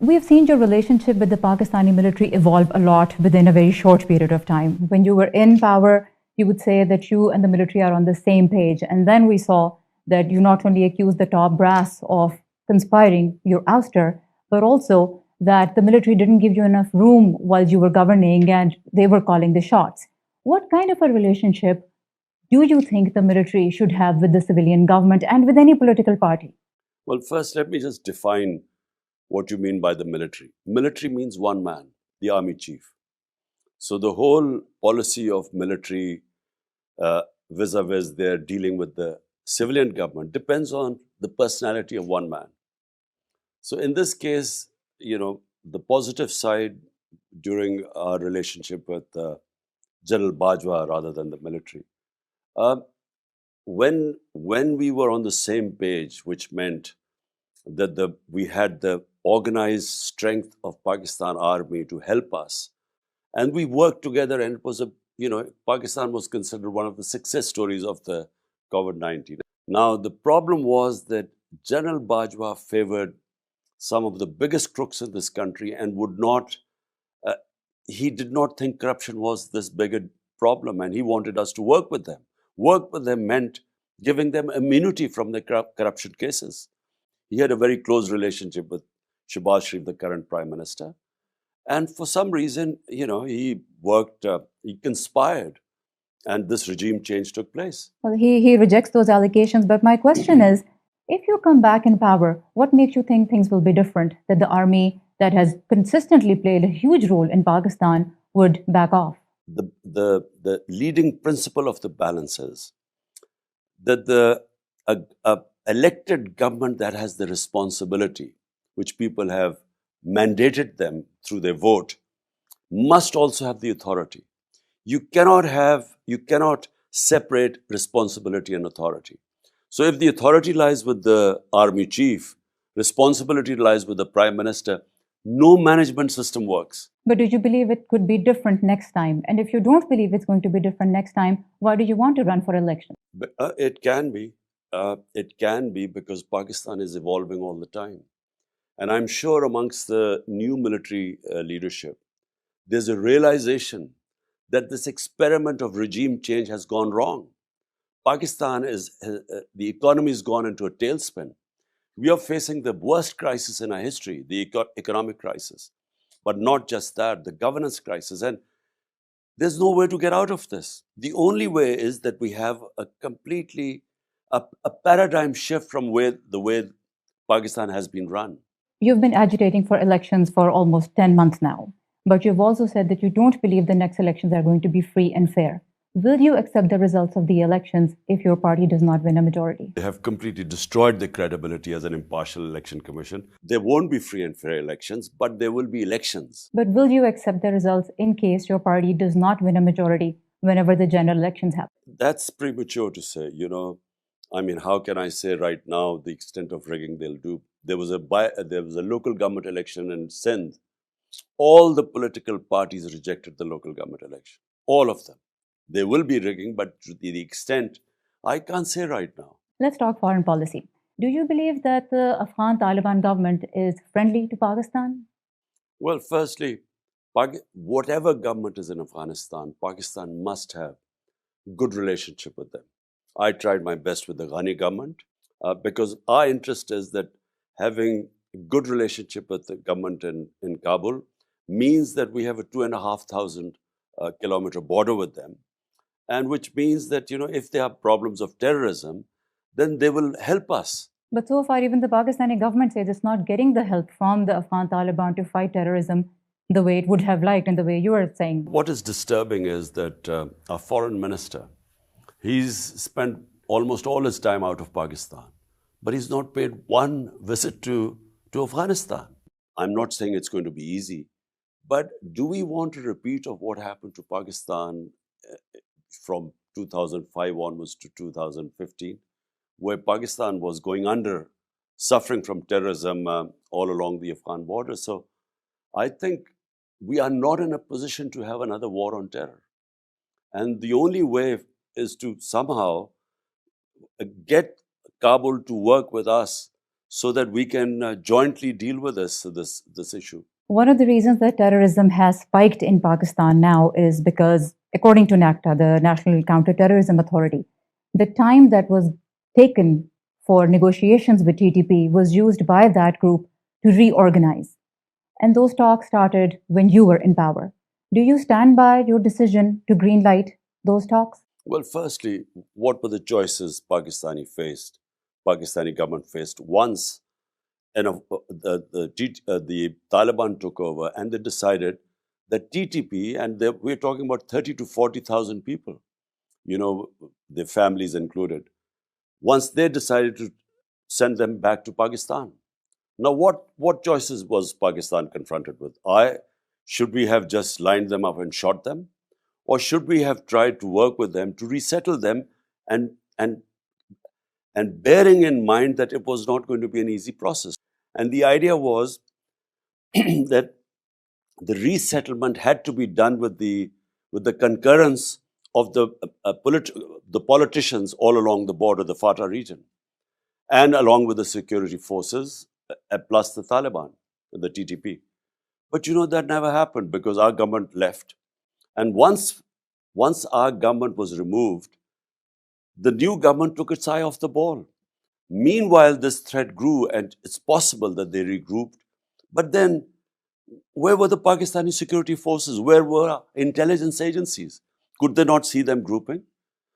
We have seen your relationship with the Pakistani military evolve a lot within a very short period of time. When you were in power, you would say that you and the military are on the same page. And then we saw that you not only accused the top brass of conspiring your ouster, but also that the military didn't give you enough room while you were governing and they were calling the shots. What kind of a relationship do you think the military should have with the civilian government and with any political party? Well, first, let me just define what you mean by the military. Military means one man, the army chief. So the whole policy of military vis-a-vis their dealing with the civilian government depends on the personality of one man. So in this case, the positive side during our relationship with General Bajwa rather than the military, uh, when we were on the same page, which meant that we had the organized strength of Pakistan army to help us, and we worked together, and it was Pakistan was considered one of the success stories of the COVID-19. Now the problem was that General Bajwa favored some of the biggest crooks in this country and would not. Uh, he did not think corruption was this big a problem, and he wanted us to work with them. Work with them meant giving them immunity from the corruption cases. He had a very close relationship with Shehbaz Sharif, the current prime minister. And for some reason, he worked, he conspired, and this regime change took place. Well, he rejects those allegations. But my question is, if you come back in power, what makes you think things will be different? That the army that has consistently played a huge role in Pakistan would back off? The leading principle of the balance is that the elected government that has the responsibility, which people have mandated them through their vote, must also have the authority. You cannot separate responsibility and authority. So if the authority lies with the army chief, responsibility lies with the prime minister, no management system works. But do you believe it could be different next time? And if you don't believe it's going to be different next time, why do you want to run for election? It can be. It can be because Pakistan is evolving all the time. And I'm sure amongst the new military leadership, there's a realization that this experiment of regime change has gone wrong. Pakistan the economy has gone into a tailspin. We are facing the worst crisis in our history, the economic crisis. But not just that, the governance crisis. And there's no way to get out of this. The only way is that we have a paradigm shift from the way Pakistan has been run. You've been agitating for elections for almost 10 months now, but you've also said that you don't believe the next elections are going to be free and fair. Will you accept the results of the elections if your party does not win a majority? They have completely destroyed their credibility as an impartial election commission. There won't be free and fair elections, but there will be elections. But will you accept the results in case your party does not win a majority whenever the general elections happen? That's premature to say, how can I say right now the extent of rigging they'll do? There was a local government election in Sindh. All the political parties rejected the local government election. All of them. There will be rigging, but to the extent, I can't say right now. Let's talk foreign policy. Do you believe that the Afghan Taliban government is friendly to Pakistan? Well, firstly, whatever government is in Afghanistan, Pakistan must have good relationship with them. I tried my best with the Ghani government because our interest is that having good relationship with the government in Kabul means that we have a 2,500 kilometer border with them. And which means that, if there are problems of terrorism, then they will help us. But so far, even the Pakistani government says it's not getting the help from the Afghan Taliban to fight terrorism the way it would have liked and the way you are saying. What is disturbing is that our foreign minister, he's spent almost all his time out of Pakistan, but he's not paid one visit to Afghanistan. I'm not saying it's going to be easy, but do we want a repeat of what happened to Pakistan from 2005 onwards to 2015, where Pakistan was going under, suffering from terrorism all along the Afghan border? So I think we are not in a position to have another war on terror. And the only way is to somehow get Kabul to work with us so that we can jointly deal with this issue. One of the reasons that terrorism has spiked in Pakistan now is because, according to NACTA, the National Counter-Terrorism Authority, the time that was taken for negotiations with TTP was used by that group to reorganize. And those talks started when you were in power. Do you stand by your decision to greenlight those talks? Well, firstly, what were the choices Pakistani government faced once the Taliban took over and they decided that TTP, and we're talking about 30 to 40,000 people, their families included, once they decided to send them back to Pakistan. Now, what choices was Pakistan confronted with? Should we have just lined them up and shot them? Or should we have tried to work with them to resettle them and bearing in mind that it was not going to be an easy process? And the idea was that the resettlement had to be done with the concurrence of the politicians all along the border, the FATA region, and along with the security forces, plus the Taliban, the TTP. But that never happened because our government left. And once our government was removed, the new government took its eye off the ball. Meanwhile, this threat grew, and it's possible that they regrouped. But then, where were the Pakistani security forces? Where were our intelligence agencies? Could they not see them grouping?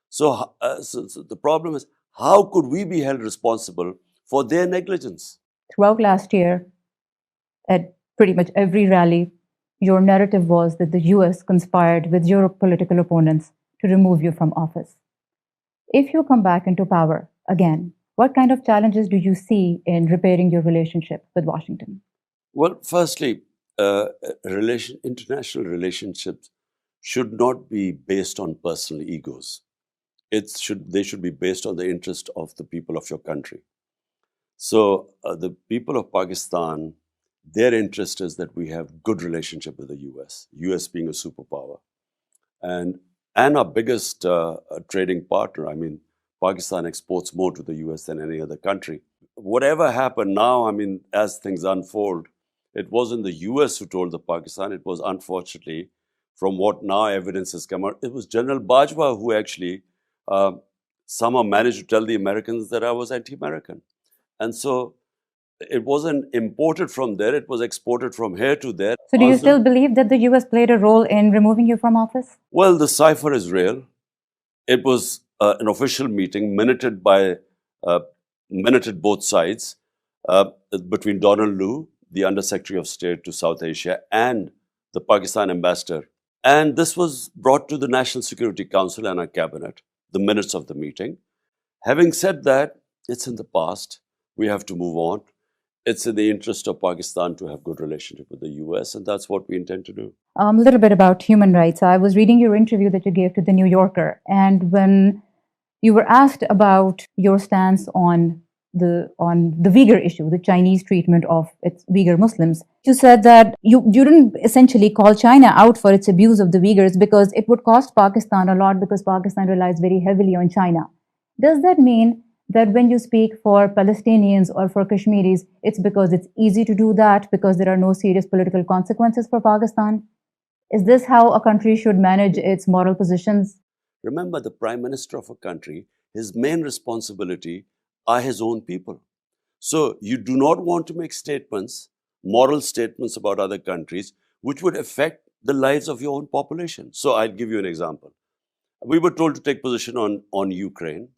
So the problem is, how could we be held responsible for their negligence? Throughout last year, at pretty much every rally, your narrative was that the US conspired with your political opponents to remove you from office. If you come back into power again, what kind of challenges do you see in repairing your relationship with Washington? Well, firstly, international relationships should not be based on personal egos. They should be based on the interest of the people of your country. So the people of Pakistan, their interest is that we have good relationship with the US being a superpower. And our biggest trading partner. I mean, Pakistan exports more to the US than any other country. Whatever happened now, I mean, as things unfold, it wasn't the US who told the Pakistan. It was, unfortunately, from what now evidence has come out, it was General Bajwa who actually somehow managed to tell the Americans that I was anti-American. And so it wasn't imported from there, it was exported from here to there. So do you still believe that the US played a role in removing you from office? Well, the cipher is real. It was an official meeting, minuted both sides, between Donald Lu, the Undersecretary of State to South Asia, and the Pakistan ambassador. And this was brought to the National Security Council and our cabinet, the minutes of the meeting. Having said that, it's in the past. We have to move on. It's in the interest of Pakistan to have good relationship with the US, and that's what we intend to do. A little bit about human rights. I was reading your interview that you gave to The New Yorker, and when you were asked about your stance on the Uyghur issue, the Chinese treatment of its Uyghur Muslims, you said that you didn't essentially call China out for its abuse of the Uyghurs because it would cost Pakistan a lot because Pakistan relies very heavily on China. Does that mean that when you speak for Palestinians or for Kashmiris, it's because it's easy to do that because there are no serious political consequences for Pakistan? Is this how a country should manage its moral positions? Remember, the Prime Minister of a country, his main responsibility are his own people. So you do not want to make statements, moral statements about other countries, which would affect the lives of your own population. So I'll give you an example. We were told to take position on Ukraine.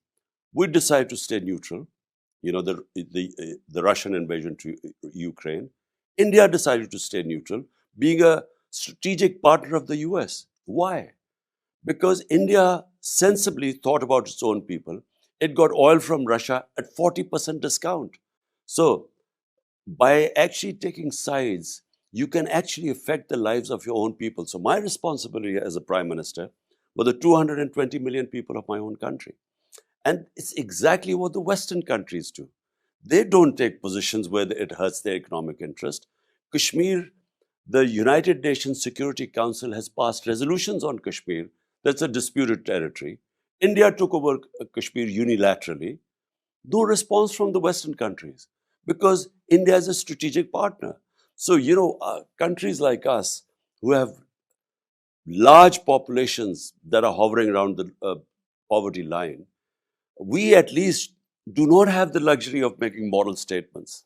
We decided to stay neutral, the Russian invasion to Ukraine. India decided to stay neutral, being a strategic partner of the US. Why? Because India sensibly thought about its own people. It got oil from Russia at 40% discount. So by actually taking sides, you can actually affect the lives of your own people. So my responsibility as a Prime Minister were the 220 million people of my own country. And it's exactly what the Western countries do. They don't take positions where it hurts their economic interest. Kashmir, the United Nations Security Council has passed resolutions on Kashmir. That's a disputed territory. India took over Kashmir unilaterally. No response from the Western countries. because India is a strategic partner. So, countries like us who have large populations that are hovering around the poverty line, we at least do not have the luxury of making moral statements.